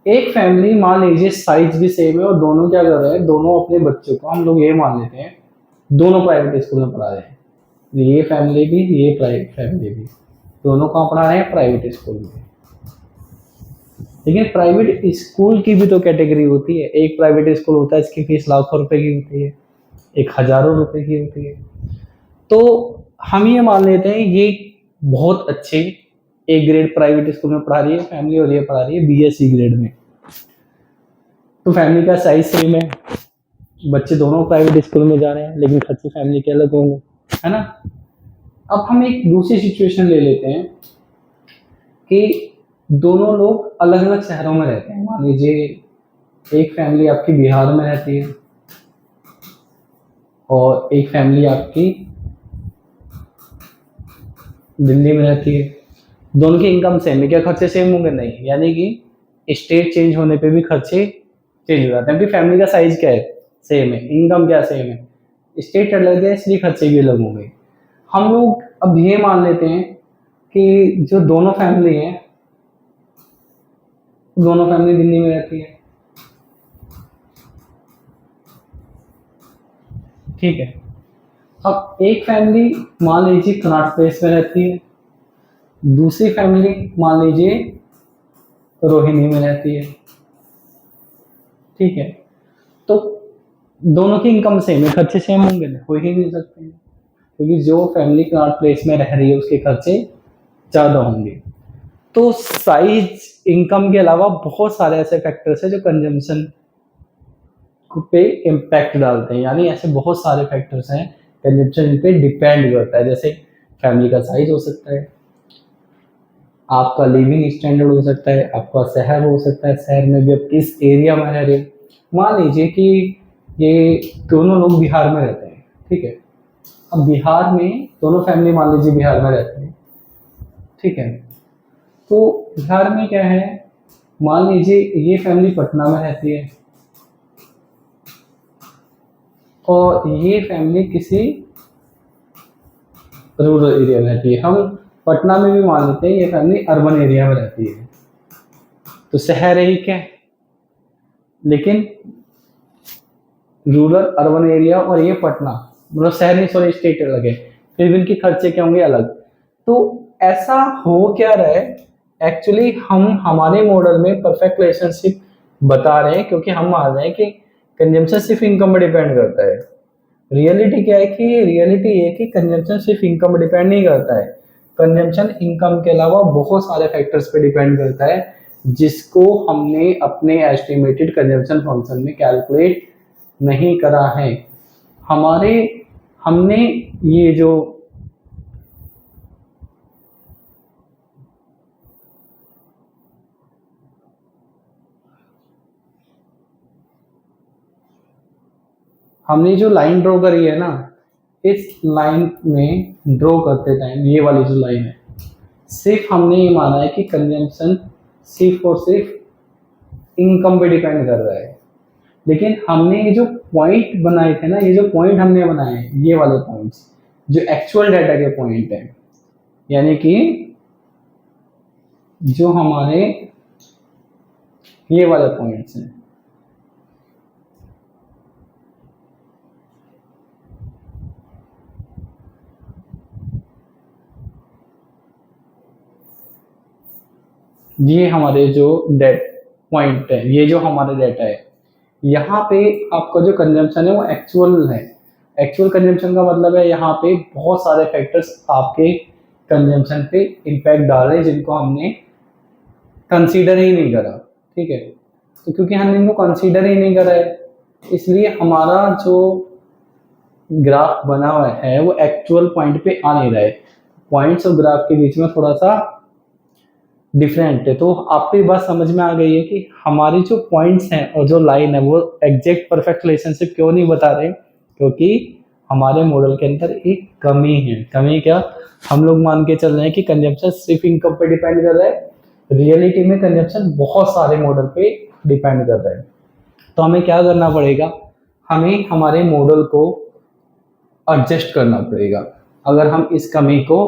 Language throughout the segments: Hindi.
एक फैमिली मान लीजिए साइज भी सेम है और दोनों क्या कर रहे हैं, दोनों अपने बच्चों को हम लोग ये मान लेते हैं दोनों प्राइवेट स्कूल में पढ़ा रहे हैं। ये फैमिली भी ये प्राइवेट फैमिली भी दोनों कहाँ पढ़ा रहे हैं, प्राइवेट स्कूल में। लेकिन प्राइवेट स्कूल की भी तो कैटेगरी होती है। एक प्राइवेट स्कूल होता है इसकी फीस लाखों रुपए की होती है, एक हजारों रुपए की होती है। तो हम ये मान लेते हैं ये बहुत अच्छे ए ग्रेड प्राइवेट स्कूल में पढ़ा रही है फैमिली और ये पढ़ा रही है बीएससी ग्रेड में। तो फैमिली का साइज सेम है, बच्चे दोनों प्राइवेट स्कूल में जा रहे हैं, लेकिन खर्चे फैमिली के अलग होंगे, है ना। अब हम एक दूसरी सिचुएशन ले लेते हैं कि दोनों लोग अलग अलग शहरों में रहते हैं। मान लीजिए एक फैमिली आपकी बिहार में रहती है और एक फैमिली आपकी दिल्ली में रहती है। दोनों की इनकम सेम है, क्या खर्चे सेम होंगे? नहीं, यानी कि स्टेट चेंज होने पे भी खर्चे चेंज हो जाते हैं। क्योंकि फैमिली का साइज क्या है, सेम है, इनकम क्या सेम है, स्टेट अलग है इसलिए खर्चे भी अलग होंगे। हम लोग अब ये मान लेते हैं कि जो दोनों फैमिली हैं, दोनों फैमिली दिल्ली में रहती है, ठीक है। अब एक फैमिली मान लीजिए कनॉट प्लेस में रहती है, दूसरी फैमिली मान लीजिए रोहिणी में रहती है, ठीक है। तो दोनों की इनकम सेम है, खर्चे सेम होंगे? हो ही नहीं सकते हैं, क्योंकि जो फैमिली कनॉट प्लेस में रह रही है उसके खर्चे ज़्यादा होंगे। तो साइज, इनकम के अलावा बहुत सारे ऐसे फैक्टर्स हैं जो कंजम्पशन पे इम्पैक्ट डालते हैं। यानी ऐसे बहुत सारे फैक्टर्स हैं कंजम्पशन पे डिपेंड करता है। जैसे फैमिली का साइज हो सकता है, आपका लिविंग स्टैंडर्ड हो सकता है, आपका शहर हो सकता है, शहर में भी आप किस एरिया में रह रहे हो। मान लीजिए कि ये दोनों लोग बिहार में रहते हैं, ठीक है। अब बिहार में दोनों फैमिली मान लीजिए बिहार में रहते हैं, ठीक है। तो बिहार में क्या है, मान लीजिए ये फैमिली पटना में रहती है और ये फैमिली किसी रूरल एरिया में रहती है। हम पटना में भी मान लेते हैं ये फैमिली अर्बन एरिया में रहती है, तो शहर है ही क्या, लेकिन रूरल अर्बन एरिया और ये पटना मतलब शहर नहीं, सॉरी स्टेट अलग है, फिर भी इनके खर्चे क्या होंगे, अलग। तो ऐसा हो क्या रहा है, एक्चुअली हम हमारे मॉडल में परफेक्ट रिलेशनशिप बता रहे हैं, क्योंकि हम मान रहे हैं कि कंजम्पशन सिर्फ इनकम पर डिपेंड करता है। रियलिटी क्या है कि रियलिटी ये कि कंजम्पशन सिर्फ इनकम पर डिपेंड नहीं करता है। कंजम्पशन इनकम के अलावा बहुत सारे फैक्टर्स पे डिपेंड करता है, जिसको हमने अपने एस्टिमेटेड कंजम्पशन फंक्शन में कैलकुलेट नहीं करा है। हमारे हमने ये जो लाइन ड्रॉ करी है ना, इस लाइन में ड्रॉ करते टाइम ये वाली जो लाइन है, सिर्फ हमने ये माना है कि कंजम्पशन सिर्फ और सिर्फ इनकम पे डिपेंड कर रहा है। लेकिन हमने ये जो पॉइंट बनाए थे ना, ये जो पॉइंट हमने बनाए हैं, ये वाले पॉइंट्स जो एक्चुअल डाटा के पॉइंट हैं, यानी कि जो हमारे ये वाले पॉइंट्स हैं, ये हमारे जो डेट पॉइंट है, ये जो हमारे डेटा है, यहाँ पे आपका जो कंजम्पशन है वो एक्चुअल है। एक्चुअल कंजम्पशन का मतलब है यहाँ पे बहुत सारे फैक्टर्स आपके कंजम्पशन पे इम्पैक्ट डाल रहे हैं, जिनको हमने कंसीडर ही नहीं करा, ठीक है। तो क्योंकि हमने इनको कंसीडर ही नहीं करा है, इसलिए हमारा जो ग्राफ बना हुआ है वो एक्चुअल पॉइंट पे आ नहीं रहा है। पॉइंट्स और ग्राफ के बीच में थोड़ा सा डिफरेंट है। तो आपको ये बात समझ में आ गई है कि हमारी जो पॉइंट्स हैं और जो लाइन है वो एग्जैक्ट परफेक्ट रिलेशनशिप क्यों नहीं बता रहे, क्योंकि हमारे मॉडल के अंदर एक कमी है। कमी क्या, हम लोग मान के चल रहे हैं कि कंजम्पशन सिर्फ इनकम पे डिपेंड कर रहा है, रियलिटी में कंजम्पशन बहुत सारे मॉडल पे डिपेंड कर रहा है। तो हमें क्या करना पड़ेगा, हमें हमारे मॉडल को एडजस्ट करना पड़ेगा अगर हम इस कमी को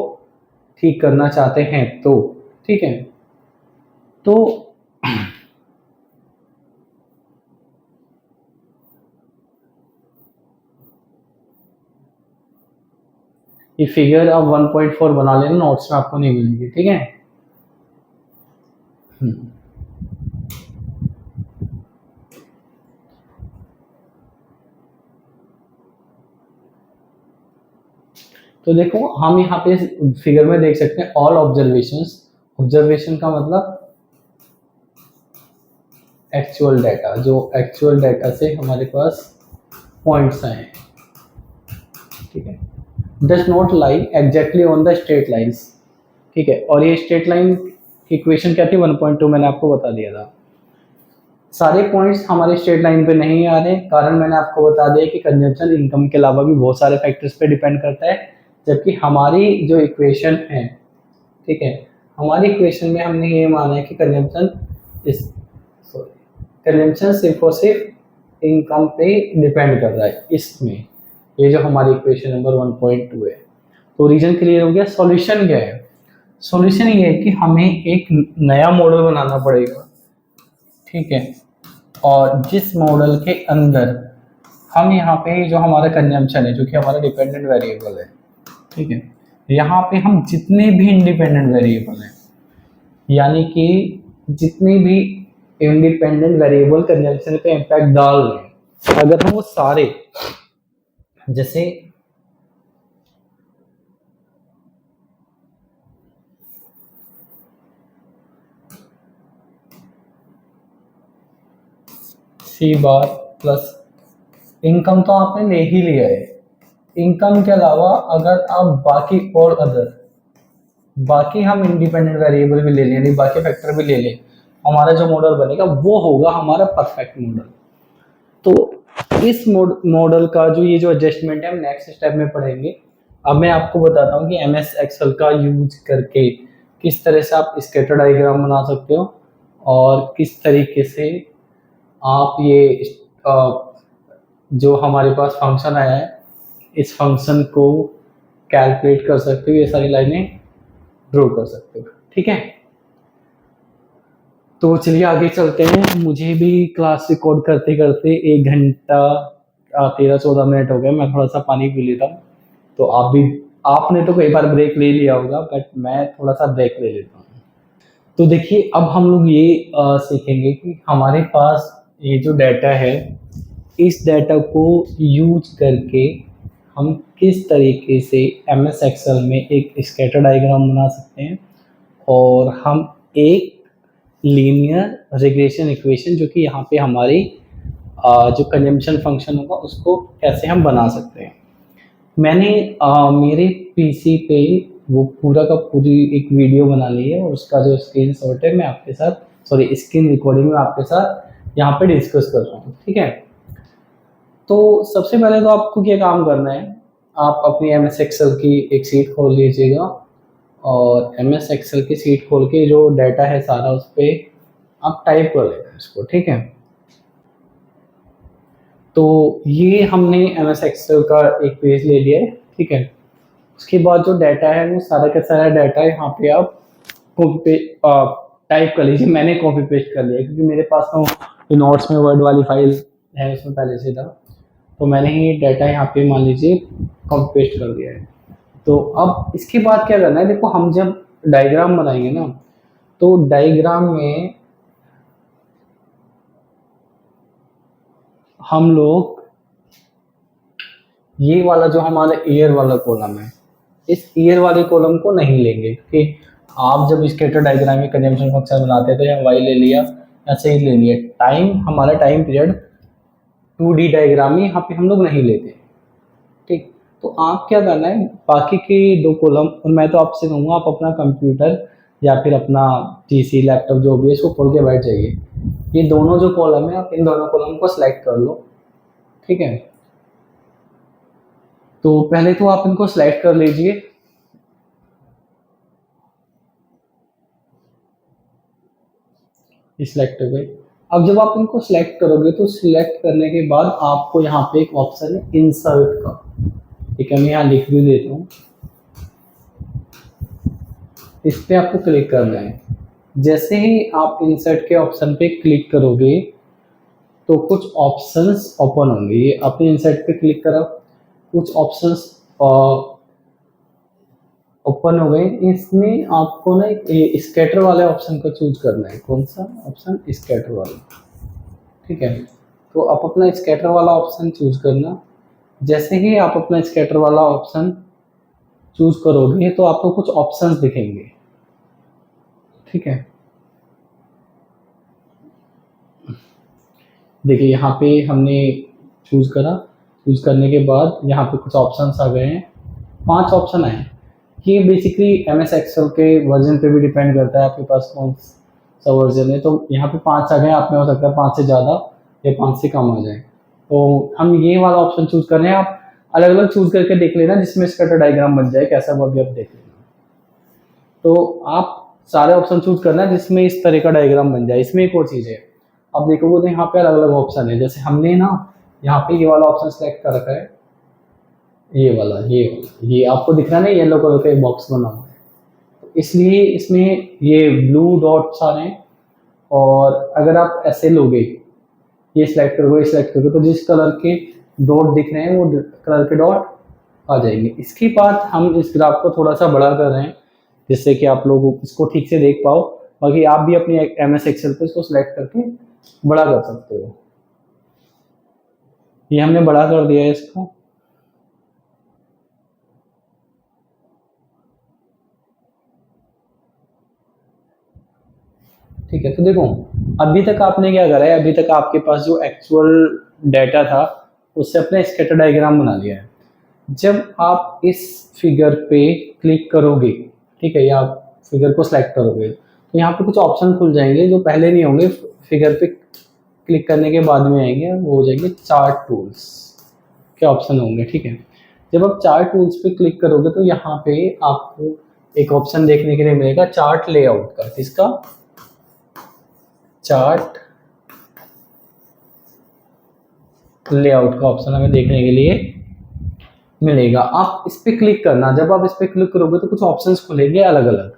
ठीक करना चाहते हैं तो, ठीक है। तो ये फिगर अब 1.4 बना लेना, नोट्स में आपको नहीं मिलेगी, ठीक है। तो देखो हम यहाँ पे फिगर में देख सकते हैं ऑल ऑब्जर्वेशंस। ऑब्जर्वेशन का मतलब एक्चुअल डाटा, जो एक्चुअल डाटा से हमारे पास पॉइंट्स आए हैं, ठीक है। Does not lie exactly on the straight lines, ठीक है। और ये स्ट्रेट लाइन की इक्वेशन क्या थी, 1.2 मैंने आपको बता दिया था। सारे पॉइंट्स हमारे स्ट्रेट लाइन पे नहीं आ रहे, कारण मैंने आपको बता दिया कि कंजम्पशन इनकम के अलावा भी बहुत सारे फैक्टर्स पे डिपेंड करता है। जबकि हमारी जो इक्वेशन है, ठीक है, हमारी इक्वेशन में हमने ये माना है कि कंजम्पशन सिर्फ और सिर्फ इनकम पे डिपेंड कर रहा है इसमें। ये जो हमारी इक्वेशन नंबर 1.2 है। तो रीजन क्लियर हो गया। सॉल्यूशन क्या है? सॉल्यूशन ये है कि हमें एक नया मॉडल बनाना पड़ेगा, ठीक है। और जिस मॉडल के अंदर हम यहाँ पे जो हमारा कंजम्पशन है, जो कि हमारा डिपेंडेंट वेरिएबल है, ठीक है, यहाँ पे हम जितने भी इंडिपेंडेंट वेरिएबल हैं, यानी कि जितने भी इंडिपेंडेंट वेरिएबल कंजम्पशन पे इम्पैक्ट डाल रहे हैं, अगर हम वो सारे, जैसे सी बार प्लस इनकम तो आपने ले ही लिया है, इनकम के अलावा अगर आप बाकी और अदर बाकी हम इंडिपेंडेंट वेरिएबल भी ले लें, यानी बाकी फैक्टर भी ले लें, हमारा जो मॉडल बनेगा वो होगा हमारा परफेक्ट मॉडल। तो इस मॉडल का जो ये जो एडजस्टमेंट है हम नेक्स्ट स्टेप में पढ़ेंगे। अब मैं आपको बताता हूँ कि एमएस एक्सेल का यूज करके किस तरह से आप स्कैटर डायग्राम बना सकते हो और किस तरीके से आप ये जो हमारे पास फंक्शन आया है इस फंक्शन को कैलकुलेट कर सकते हो, ये सारी लाइनें ड्रॉ कर सकते हो, ठीक है। तो चलिए आगे चलते हैं। मुझे भी क्लास रिकॉर्ड करते करते 1 घंटा 13-14 मिनट हो गए। मैं थोड़ा सा पानी पी लेता हूँ। तो आपने तो कई बार ब्रेक ले लिया होगा, बट मैं थोड़ा सा ब्रेक ले लेता हूँ। तो देखिए अब हम लोग ये सीखेंगे कि हमारे पास ये जो डाटा है, इस डाटा को यूज करके हम किस तरीके से एमएस एक्सेल में एक स्कैटर डायग्राम बना सकते हैं और हम एक लीनियर रिग्रेशन इक्वेशन, जो कि यहाँ पे हमारी जो कंजम्पशन फंक्शन होगा उसको कैसे हम बना सकते हैं। मैंने मेरे पीसी पे वो पूरा का पूरी एक वीडियो बना ली है और उसका जो स्क्रीन शॉट है मैं आपके साथ, सॉरी स्क्रीन रिकॉर्डिंग में आपके साथ यहाँ पे डिस्कस कर रहा हूँ, ठीक है। तो सबसे पहले तो आपको क्या काम करना है, आप अपनी एम एस एक्सेल की एक सीट खोल लीजिएगा और एम एस एक्सेल की सीट खोल के जो डाटा है सारा उस पर आप टाइप कर लेना इसको, ठीक है। तो ये हमने एम एस एक्सेल का एक पेज ले लिया है, ठीक है। उसके बाद जो डाटा है वो सारा का सारा डाटा यहाँ पे आप कॉपी टाइप कर लीजिए। मैंने कॉपी पेस्ट कर लिया क्योंकि मेरे पास तो नोट्स में वर्ड वाली फाइल है, उसमें पहले से था, तो मैंने ही डाटा यहाँ पे मान लीजिए कॉपी पेस्ट कर दिया है। तो अब इसके बाद क्या करना है, देखो हम जब डायग्राम बनाएंगे ना, तो डायग्राम में हम लोग ये वाला जो हमारा ईयर वाला कॉलम है, इस ईयर वाले कॉलम को नहीं लेंगे, क्योंकि आप जब स्कैटर डायग्राम में कंजम्पशन फंक्शन बनाते हैं तो यहाँ वाई ले लिया, ऐसे ही ले लिया। टाइम, हमारा टाइम पीरियड 2D डायग्राम में यहाँ पे हम लोग नहीं लेते, ठीक। तो आप क्या करना है, बाकी के 2 कॉलम, और मैं तो आपसे कहूँगा आप अपना कंप्यूटर या फिर अपना पीसी लैपटॉप जो भी है इसको खोल के बैठ जाइए। ये दोनों जो कॉलम है आप इन दोनों कॉलम को सिलेक्ट कर लो, ठीक है। तो पहले तो आप इनको सिलेक्ट कर लीजिए। सिलेक्ट हो गए। अब जब आप इनको सिलेक्ट करोगे तो सिलेक्ट करने के बाद आपको यहाँ पे एक ऑप्शन है इंसर्ट का, ठीक है। मैं यहाँ लिख भी देता हूँ, इस पे आपको क्लिक करना है। जैसे ही आप इंसर्ट के ऑप्शन पे क्लिक करोगे तो कुछ ऑप्शंस ओपन होंगे। ये आपने इंसर्ट पे क्लिक करा, कुछ ऑप्शंस ओपन हो गए। इसमें आपको ना स्कैटर वाले ऑप्शन को चूज करना है। कौन सा ऑप्शन? स्कैटर वाला। ठीक है, तो आप अपना स्कैटर वाला ऑप्शन चूज करना। जैसे ही आप अपना स्कैटर वाला ऑप्शन चूज करोगे तो आपको कुछ ऑप्शंस दिखेंगे। ठीक है, देखिए यहाँ पे हमने चूज करा। चूज करने के बाद यहाँ पे कुछ ऑप्शंस आ गए हैं, 5 ऑप्शन आए। ये बेसिकली MS एक्सेल के वर्जन पे भी डिपेंड करता है आपके पास कौन सा वर्जन है। तो यहाँ पे 5 आ गए, आप में हो सकता है 5 से ज़्यादा या 5 से कम आ जाए। तो हम ये वाला ऑप्शन चूज कर रहे हैं। आप अलग अलग चूज करके देख लेना जिसमें स्कैटर डायग्राम बन जाए, कैसा वो भी आप देख लेना। तो आप सारे ऑप्शन चूज करना जिसमें इस तरह का डायग्राम बन जाए। इसमें एक और चीज़ है, आप देखोगे तो यहाँ पे अलग अलग ऑप्शन है। जैसे हमने ना यहाँ पे ये वाला ऑप्शन सेलेक्ट कर रखा है, ये आपको दिख रहा है ना, येलो कलर का एक बॉक्स बना हुआ है। तो इसलिए इसमें ये ब्लू डॉट्स आ रहे हैं। और अगर आप ऐसे लोगे, ये सिलेक्ट करोगे तो जिस कलर के डॉट दिख रहे हैं वो कलर के डॉट आ जाएंगे। इसके बाद हम इस ग्राफ को थोड़ा सा बड़ा कर रहे हैं जिससे कि आप लोग इसको ठीक से देख पाओ। बाकी आप भी अपनी MS एक्सेल पे इसको सिलेक्ट करके बड़ा कर सकते हो। ये हमने बड़ा कर दिया है इसको। ठीक है, तो देखो अभी तक आपने क्या करा है, अभी तक आपके पास जो एक्चुअल डाटा था उससे अपने स्कैटर डायग्राम बना लिया है। जब आप इस फिगर पे क्लिक करोगे, ठीक है, या आप फिगर को सिलेक्ट करोगे तो यहाँ पे कुछ ऑप्शन खुल जाएंगे जो पहले नहीं होंगे, फिगर पे क्लिक करने के बाद में आएंगे। वो हो जाएंगे चार्ट टूल्स के ऑप्शन होंगे। ठीक है, जब आप चार्ट टूल्स पे क्लिक करोगे तो यहाँ पे आपको एक ऑप्शन देखने के लिए मिलेगा चार्ट लेआउट का। किसका? चार्ट लेआउट का ऑप्शन हमें देखने के लिए मिलेगा। आप इस पे क्लिक करना। जब आप इस पे क्लिक करोगे तो कुछ ऑप्शंस खुलेंगे अलग अलग।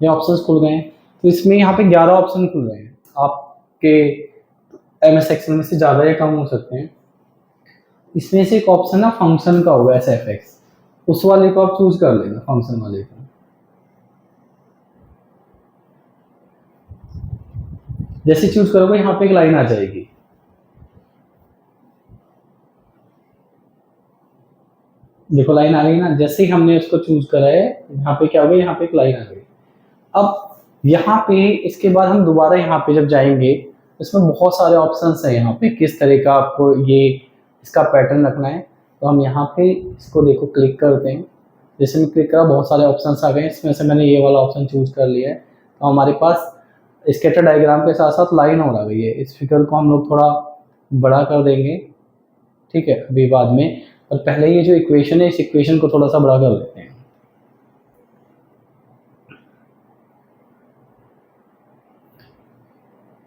ये ऑप्शंस खुल गए हैं, तो इसमें यहाँ पे 11 ऑप्शन खुल रहे हैं। आपके MS एक्सेल में से ज़्यादा या कम हो सकते हैं। इसमें से एक ऑप्शन ना फंक्शन का होगा, SFX, उस वाले को आप चूज कर लेना, फंक्शन वाले को। जैसे चूज करोगे यहाँ पे एक लाइन आ जाएगी। देखो लाइन आ गई ना, जैसे ही हमने उसको चूज करा है यहाँ पे क्या हो गया, यहाँ पे एक लाइन आ गई। अब यहाँ पे इसके बाद हम दोबारा यहाँ पे जब जाएंगे इसमें बहुत सारे ऑप्शंस हैं। यहाँ पे किस तरह का आपको ये इसका पैटर्न रखना है। तो हम यहाँ पे इसको देखो क्लिक करते हैं। जैसे मैं क्लिक करा बहुत सारे ऑप्शंस आ गए, इसमें से मैंने ये वाला ऑप्शन चूज कर लिया है। तो हमारे पास स्कैटर डायग्राम के साथ साथ लाइन हो रही है। इस फिगर को हम लोग थोड़ा बड़ा कर देंगे, ठीक है, अभी बाद में। और पहले ये जो इक्वेशन है इस इक्वेशन को थोड़ा सा बड़ा कर लेते हैं।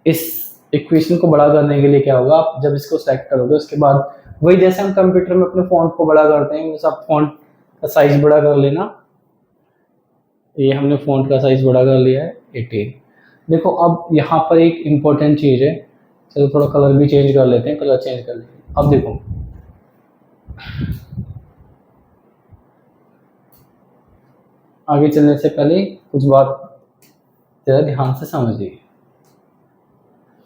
इस इक्वेशन को बड़ा करने के लिए क्या होगा, आप जब इसको सेलेक्ट करोगे उसके बाद वही जैसे हम कंप्यूटर में अपने फॉन्ट को बड़ा करते हैं वैसे आप फॉन्ट का साइज बड़ा कर लेना। ये हमने फॉन्ट का साइज बड़ा कर लिया है 18। देखो अब यहाँ पर एक इम्पोर्टेंट चीज़ है, चलो थोड़ा कलर भी चेंज कर लेते हैं, कलर चेंज कर लेते हैं। अब देखो आगे चलने से पहले कुछ बात जरा ध्यान से समझिए।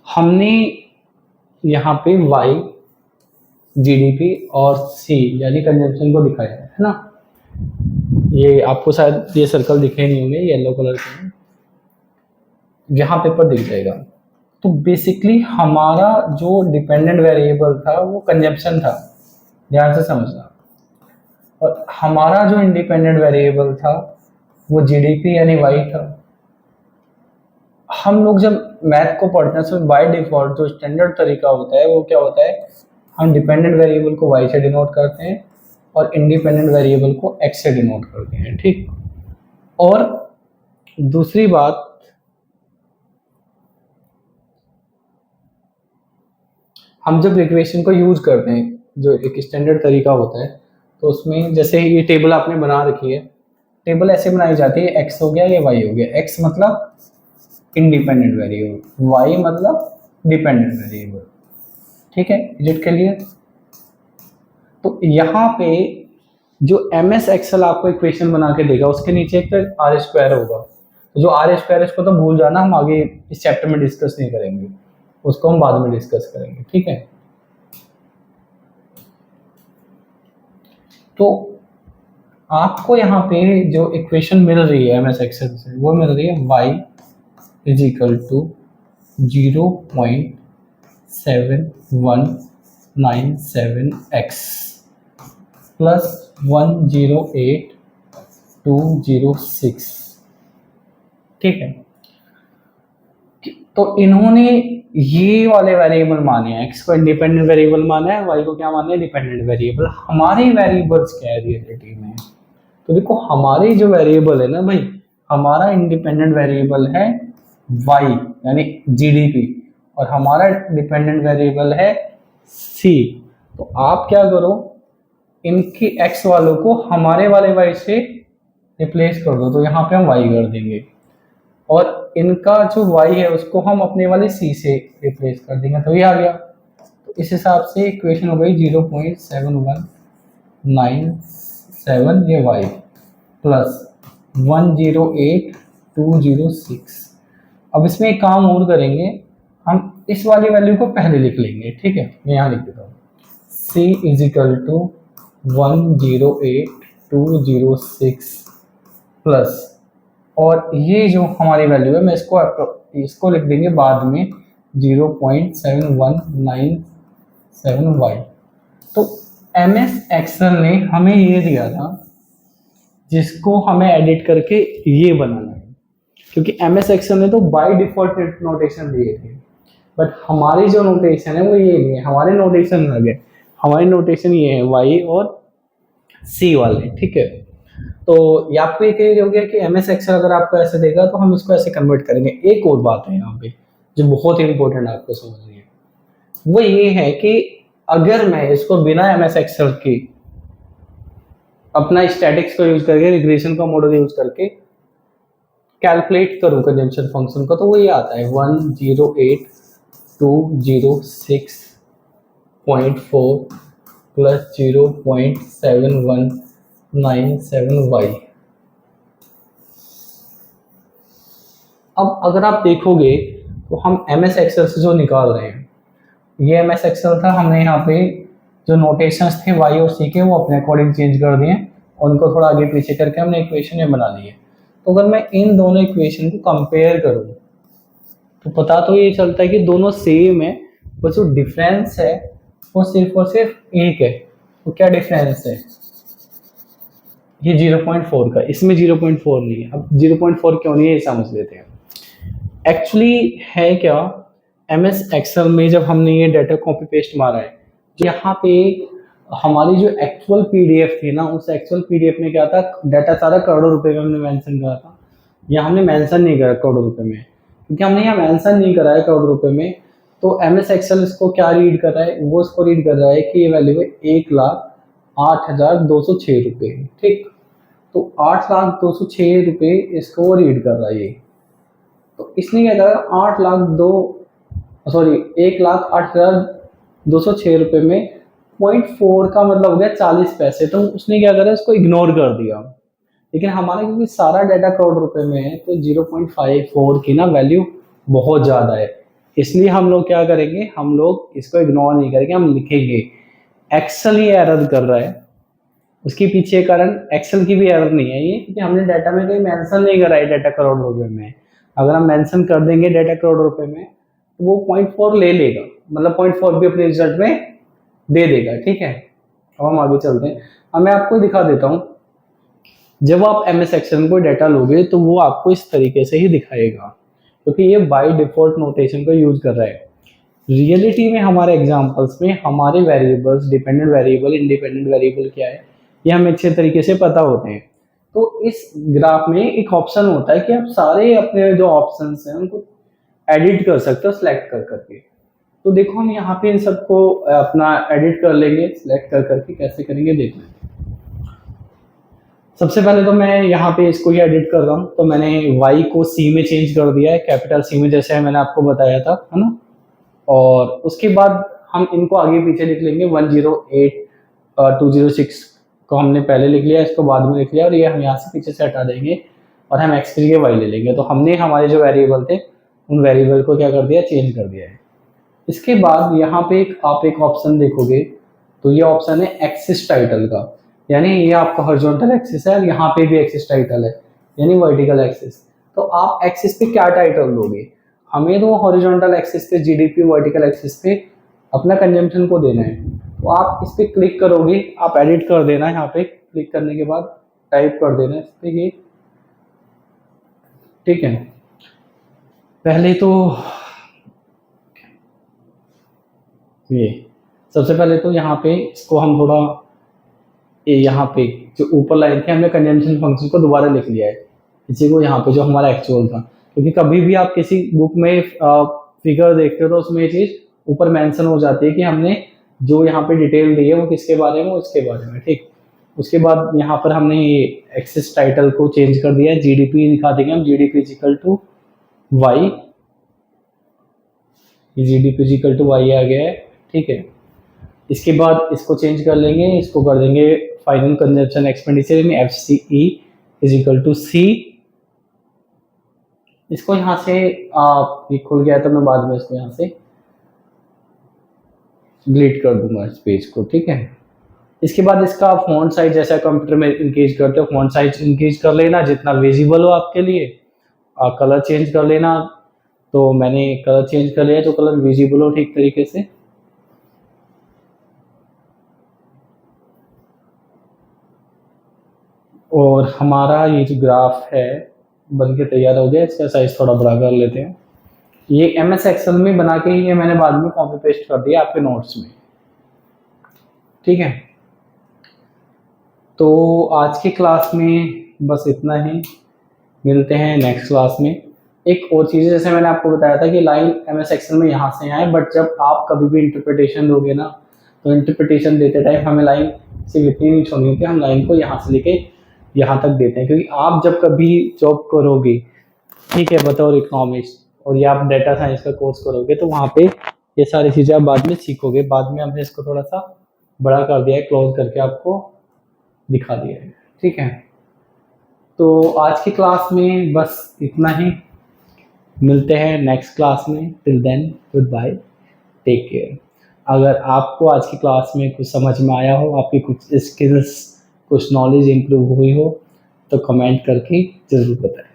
हमने यहाँ पे Y, GDP और C यानी कंजम्पशन को दिखाया है ना। ये आपको शायद ये सर्कल दिखे नहीं होंगे, येलो कलर के, यहाँ पेपर दिख जाएगा। तो बेसिकली हमारा जो डिपेंडेंट वेरिएबल था वो कंजम्पशन था, ध्यान से समझना। और हमारा जो इंडिपेंडेंट वेरिएबल था वो GDP यानी Y था। हम लोग जब मैथ को पढ़ते हैं उसमें बाय डिफॉल्ट जो स्टैंडर्ड तरीका होता है वो क्या होता है, हम डिपेंडेंट वेरिएबल को Y से डिनोट करते हैं और इंडिपेंडेंट वेरिएबल को X से डिनोट करते हैं, ठीक। और दूसरी बात, हम जब इक्वेशन को यूज करते हैं जो एक स्टैंडर्ड तरीका होता है तो उसमें जैसे ये टेबल आपने बना रखी है, टेबल ऐसे बनाई जाती है, X हो गया या Y हो गया। X मतलब इंडिपेंडेंट वेरिएबल, Y मतलब डिपेंडेंट वेरिएबल, ठीक है, इज इट क्लियर। तो यहाँ पे जो MS एक्सेल आपको इक्वेशन बना के देगा उसके नीचे एक तो आर स्क्वायर होगा, तो जो आर स्क्वायर इसको तो भूल जाना, हम आगे इस चैप्टर में डिस्कस नहीं करेंगे, उसको हम बाद में डिस्कस करेंगे, ठीक है। तो आपको यहाँ पे जो इक्वेशन मिल रही है MS एक्सेल से वो मिल रही है y is equal to 0.7197x plus 108206, ठीक है। तो इन्होंने ये वाले वेरिएबल माने हैं, x को इंडिपेंडेंट वेरिएबल माना है, y को क्या माना है, डिपेंडेंट वेरिएबल। हमारे वेरिएबल्स क्या है रियलिटी में, तो देखो हमारे जो वेरिएबल है ना भाई, हमारा इंडिपेंडेंट वेरिएबल है y यानी GDP और हमारा डिपेंडेंट वेरिएबल है c। तो आप क्या करो, इनकी x वालों को हमारे वाले y से रिप्लेस कर दो, तो यहाँ पे हम y कर देंगे, और इनका जो y है उसको हम अपने वाले c से रिप्लेस कर देंगे, तो ये आ गया। तो इस हिसाब से इक्वेशन हो गई 0.7197 ये y प्लस 108206। अब इसमें एक काम और करेंगे, हम इस वाली वैल्यू को पहले लिख लेंगे, ठीक है। मैं यहाँ लिख देता हूँ c is equal to 108206 plus, और ये जो हमारी वैल्यू है मैं इसको लिख देंगे बाद में 0.7197y। तो MS एक्सेल ने हमें ये दिया था जिसको हमें एडिट करके ये बनाना है, क्योंकि MS एक्सेल ने तो बाय डिफॉल्ट नोटेशन दिए थे, बट हमारी जो नोटेशन है वो ये नहीं है, हमारे नोटेशन अलग है। हमारी नोटेशन ये है y और c वाले, ठीक है। तो ये आपको ये क्लियर हो गया कि MS एक्सेल अगर आपको ऐसे देगा तो हम इसको ऐसे कन्वर्ट करेंगे। एक और बात है यहाँ पे जो बहुत इंपॉर्टेंट आपको समझनी है, वो ये है कि अगर मैं इसको बिना MS एक्सेल के अपना स्टैटिक्स को यूज करके, रिग्रेशन का मॉडल यूज करके कैलकुलेट करूं कंजम्पशन फंक्शन को, तो वो ये आता है 108206.4 प्लस 0.7197y। अब अगर आप देखोगे तो हम MS एक्सेल से जो निकाल रहे हैं, ये MS एक्सेल था, हमने यहाँ पे जो नोटेशंस थे y और c के वो अपने अकॉर्डिंग चेंज कर दिए, उनको थोड़ा आगे पीछे करके हमने इक्वेशन ये बना ली है। तो अगर मैं इन दोनों इक्वेशन को कंपेयर करूँ तो पता तो ये चलता है कि दोनों सेम है, बस जो डिफरेंस है वो सिर्फ और सिर्फ एक है। तो क्या डिफरेंस है, ये 0.4 का, इसमें 0.4 नहीं है। अब 0.4 क्यों नहीं है ये समझ लेते हैं। एक्चुअली है क्या, MS एक्सेल में जब हमने ये डाटा कॉपी पेस्ट मारा है, यहाँ पे हमारी जो एक्चुअल PDF थी ना, उस एक्चुअल PDF में क्या था, डाटा सारा करोड़ों रुपए में हमने मेंशन करा था, या हमने मेंशन नहीं करा करोड़ों रुपए में, क्योंकि हमने यहाँ मेंशन नहीं करा है करोड़ों रुपए में। तो MS एक्सेल इसको क्या रीड कर रहा है, वो इसको रीड कर रहा है कि ये वैल्यू है 1,08,206 रुपये, ठीक। तो 8,02,06 रुपये इसको वो रीड कर रहा है ये। तो इसने क्या करा, 1,08,206 रुपये में 0.4 का मतलब हो गया 40 पैसे, तो उसने क्या करा, इसको इग्नोर कर दिया। लेकिन हमारा क्योंकि सारा डाटा करोड़ रुपए में है, तो 0.54 की ना वैल्यू बहुत ज़्यादा है, इसलिए हम लोग क्या करेंगे, हम लोग इसको इग्नोर नहीं करेंगे, हम लिखेंगे एक्सेल ही एरर कर रहा है। उसके पीछे कारण एक्सेल की भी एरर नहीं है ये, क्योंकि हमने डाटा में कहीं मेंशन नहीं करा है डाटा करोड़ रुपए में। अगर हम मेंशन कर देंगे डाटा करोड़ रुपए में तो वो 0.4 ले लेगा, मतलब 0.4 भी अपने रिजल्ट में दे देगा, ठीक है। अब हम आगे चलते हैं। अब मैं आपको दिखा देता हूँ, जब आप MS एक्सेल को डाटा लोगे तो वो आपको इस तरीके से ही दिखाएगा, क्योंकि ये बाय डिफॉल्ट नोटेशन को यूज कर रहा है। रियलिटी में हमारे एग्जांपल्स में हमारे variables, dependent variable, independent variable क्या है ये हमें अच्छे तरीके से पता होते हैं। तो इस ग्राफ में एक ऑप्शन होता है कि आप सारे अपने जो ऑप्शंस हैं उनको एडिट कर सकते हो सिलेक्ट कर करके। तो देखो हम यहाँ पे इन सबको अपना एडिट कर लेंगे, सिलेक्ट कर करके कैसे करेंगे देख लें। सबसे पहले तो मैं यहाँ पे इसको ही एडिट कर रहा हूँ, तो मैंने y को c में चेंज कर दिया है, कैपिटल C में, जैसे मैंने आपको बताया था, है ना। और उसके बाद हम इनको आगे पीछे लिख लेंगे 206 को हमने पहले लिख लिया, इसको बाद में लिख लिया, और ये हम यहाँ से पीछे से हटा देंगे और हम x की जगह y ले लेंगे। तो हमने हमारे जो वेरिएबल थे उन वेरिएबल को क्या कर दिया, चेंज कर दिया है। इसके बाद यहाँ पे आप एक ऑप्शन देखोगे, तो ये ऑप्शन है एक्सिस टाइटल का, यानी ये आपका हॉरिजॉन्टल एक्सिस है और यहाँ पे भी एक्सिस टाइटल है, यानी वर्टिकल एक्सिस। तो आप एक्सिस पे क्या टाइटल दोगे? हमें तो हॉरिजॉन्टल एक्सिस पे जीडीपी, वर्टिकल एक्सिस पे अपना कंजम्पशन को देना है। तो आप इस पे क्लिक करोगे, आप एडिट कर देना, यहाँ पे क्लिक करने के बाद टाइप कर देना इस पे ये, ठीक है। पहले तो ये सबसे पहले तो यहाँ पे इसको हम थोड़ा, यहाँ पे जो ऊपर लाइन थी हमने कंजम्पशन फंक्शन को दोबारा लिख लिया है, इसी को यहाँ पे जो हमारा एक्चुअल था, क्योंकि कभी भी आप किसी बुक में फिगर देखते हो तो उसमें ये चीज़ ऊपर मेंशन हो जाती है कि हमने जो यहाँ पे डिटेल दी है वो किसके बारे में, उसके बारे में, ठीक। उसके बाद यहाँ पर हमने ये एक्सिस टाइटल को चेंज कर दिया है, जीडीपी दिखा देंगे हम, GDP equal to Y, GDP equal to Y आ गया है, ठीक है। इसके बाद इसको चेंज कर लेंगे, इसको कर देंगे फाइनल कंजम्पशन एक्सपेंडिचर में FCE is equal to C। इसको यहाँ से ये खुल गया तो मैं बाद में इसको यहाँ से डिलीट कर दूंगा इस पेज को, ठीक है। इसके बाद इसका फॉन्ट साइज, जैसा कंप्यूटर में इंक्रीज करते हो फॉन्ट साइज इंक्रीज कर लेना जितना विजिबल हो आपके लिए। कलर चेंज कर लेना, तो मैंने कलर चेंज कर लिया जो कलर विजिबल हो ठीक तरीके से। और हमारा ये जो ग्राफ है बन के तैयार हो गया, इसका साइज थोड़ा बड़ा कर लेते हैं। ये MS एक्सेल में बना के ही ये मैंने बाद में कॉपी पेस्ट कर दिया आपके नोट्स में, ठीक है। तो आज की क्लास में बस इतना ही, मिलते हैं नेक्स्ट क्लास में। एक और चीज़, जैसे मैंने आपको बताया था कि लाइन MS एक्सेल में यहाँ से आए, बट जब आप कभी भी इंटरप्रिटेशन दोगे ना, तो इंटरप्रिटेशन देते टाइम हमें लाइन सिर्फ इतनी नहीं छोड़नी होती, हम लाइन को यहाँ से लेके यहाँ तक देते हैं, क्योंकि आप जब कभी जॉब करोगे, ठीक है, बतौर इकोनॉमिस्ट, और या आप डाटा साइंस का कोर्स करोगे, तो वहाँ पे ये सारी चीज़ें आप बाद में सीखोगे। बाद में हमने इसको थोड़ा सा बड़ा कर दिया है, क्लोज करके आपको दिखा दिया है, ठीक है। तो आज की क्लास में बस इतना ही, मिलते हैं नेक्स्ट क्लास में। Till then goodbye, take care. अगर आपको आज की क्लास में कुछ समझ में आया हो, आपकी कुछ स्किल्स, कुछ नॉलेज इंप्रूव हुई हो, तो कमेंट करके ज़रूर बताएं।